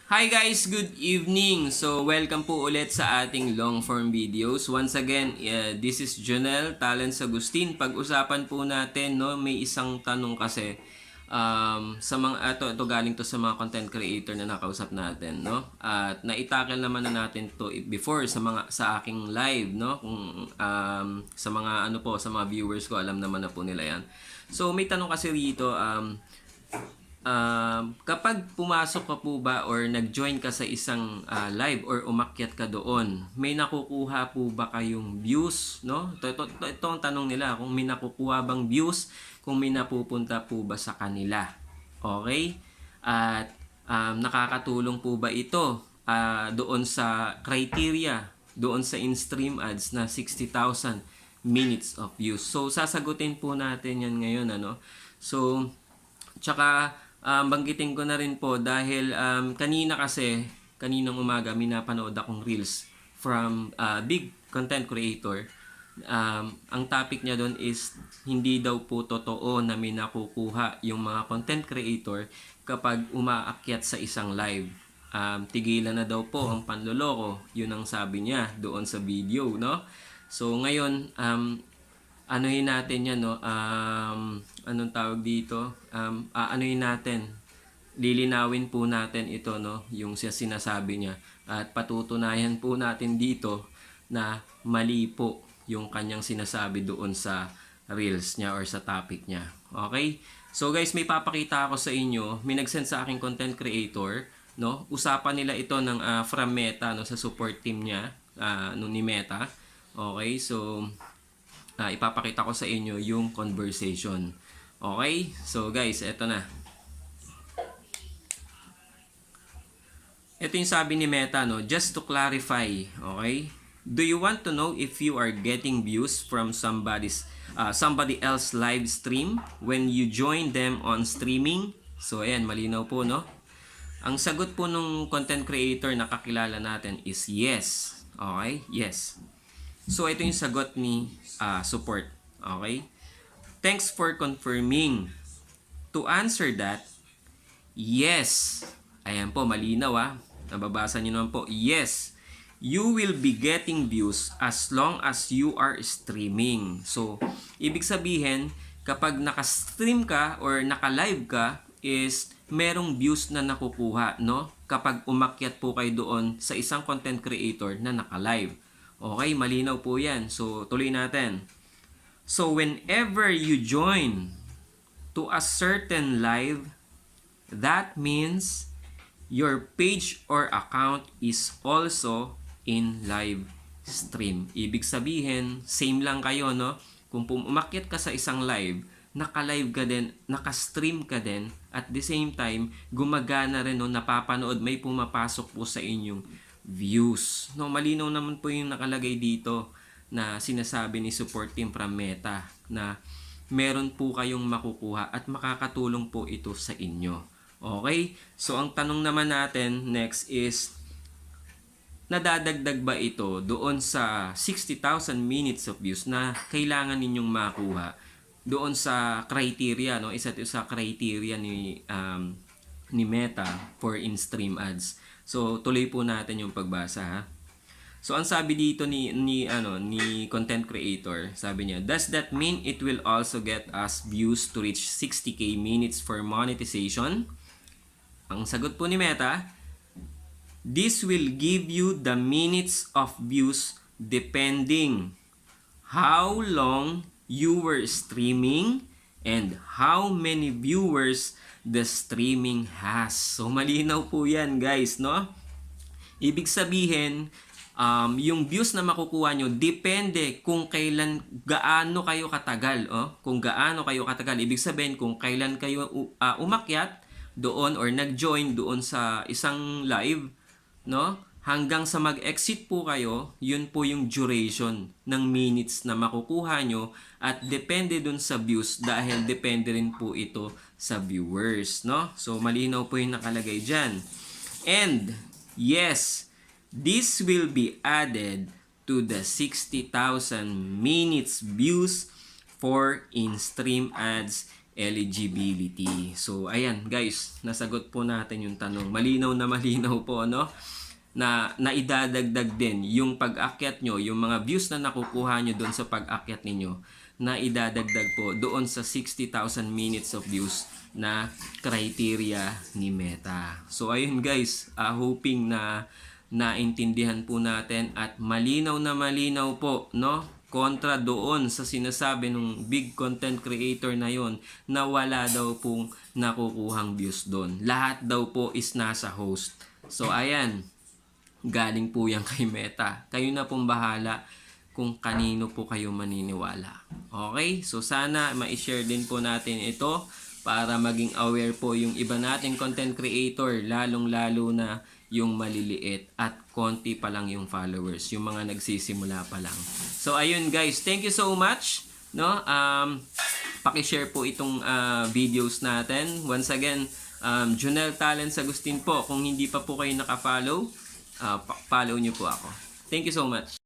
Hi guys, good evening. So welcome po ulit sa ating long form videos. Once again, this is Jonel Talents Agustin. Pag-usapan po natin, no, may isang tanong kasi sa mga ito galing to sa mga content creator na nakausap natin, no? At naitackle naman na natin to before sa aking live, no? Kung sa mga sa mga viewers ko, alam naman na po nila 'yan. So may tanong kasi rito kapag pumasok ka po ba or nag-join ka sa isang live or umakyat ka doon, may nakukuha po ba kayong views, no? Ito ang tanong nila, kung may nakukuha bang views, kung may napupunta po ba sa kanila. Okay? At nakakatulong po ba ito doon sa criteria, doon sa in-stream ads na 60,000 minutes of views. So, sasagutin po natin yan ngayon, ano? So, tsaka banggitin ko na rin po dahil kaninang umaga may napanood akong reels from big content creator. Ang topic niya doon is hindi daw po totoo na may nakukuha yung mga content creator kapag umaakyat sa isang live. Tigilan na daw po ang panloloko. Yun ang sabi niya doon sa video, no? So ngayon, anuhin natin yan, no? Anong tawag dito? Anuhin natin. Lilinawin po natin ito, no? Yung sinasabi niya. At patutunayan po natin dito na mali po yung kanyang sinasabi doon sa reels niya or sa topic niya. Okay? So guys, may papakita ako sa inyo. May nag-send sa aking content creator, no? Usapan nila ito ng from Meta, no, sa support team niya, ni Meta. Okay? So ipapakita ko sa inyo yung conversation. Okay? So guys, eto na. Ito yung sabi ni Meta, no? Just to clarify, okay? Do you want to know if you are getting views from somebody else live stream when you join them on streaming? So ayan, malinaw po, no? Ang sagot po nung content creator na kakilala natin is yes. Okay? Yes. So ito yung sagot ni support. Okay? Thanks for confirming. To answer that, yes. Ayan po, malinaw . Nababasa nyo naman po. Yes. You will be getting views as long as you are streaming. So, ibig sabihin, kapag naka-stream ka or naka-live ka, is merong views na nakukuha, no? Kapag umakyat po kayo doon sa isang content creator na naka-live. Okay, malinaw po yan. So, tuloy natin. So, whenever you join to a certain live, that means your page or account is also in live stream. Ibig sabihin, same lang kayo, no? Kung umakyat ka sa isang live, naka-live ka din, naka-stream ka din, at the same time, gumagana rin, no? Napapanood, may pumapasok po sa inyong views. No, malinaw naman po yung nakalagay dito na sinasabi ni support team from Meta na meron po kayong makukuha at makakatulong po ito sa inyo. Okay? So, ang tanong naman natin next is, nadadagdag ba ito doon sa 60,000 minutes of views na kailangan ninyong makuha doon sa criteria, no? Isa ito sa criteria ni Meta for in-stream ads. So, tuloy po natin yung pagbasa, ha. So, ang sabi dito ni content creator, sabi niya, does that mean it will also get us views to reach 60k minutes for monetization? Ang sagot po ni Meta, this will give you the minutes of views depending how long you were streaming and how many viewers the streaming has. So, malinaw po yan, guys, no? Ibig sabihin, yung views na makukuha nyo, depende kung gaano kayo katagal. Kung gaano kayo katagal. Ibig sabihin, kung kailan kayo umakyat doon or nag-join doon sa isang live, no? Hanggang sa mag-exit po kayo, yun po yung duration ng minutes na makukuha nyo at depende dun sa views dahil depende rin po ito sa viewers, no? So, malinaw po yung nakalagay dyan. And, yes, this will be added to the 60,000 minutes views for in-stream ads eligibility. So, ayan guys, nasagot po natin yung tanong. Malinaw na malinaw po, no? Na naidadagdag din yung pag-akyat nyo, yung mga views na nakukuha nyo doon sa pag-akyat ninyo, na idadagdag po doon sa 60,000 minutes of views na criteria ni Meta. So, ayun guys, hoping na naintindihan po natin at malinaw na malinaw po, no? Kontra doon sa sinasabi ng big content creator na yon na wala daw pong nakukuhang views doon. Lahat daw po is nasa host. So ayan, galing po yan kay Meta. Kayo na pong bahala kung kanino po kayo maniniwala. Okay? So sana ma-share din po natin ito para maging aware po yung iba nating content creator, lalong-lalo na yung maliliit at konti pa lang yung followers, yung mga nagsisimula pa lang. So ayun guys, thank you so much, no? Paki-share po itong videos natin. Once again, Junel Talents Agustin po. Kung hindi pa po kayo naka-follow, follow niyo po ako. Thank you so much.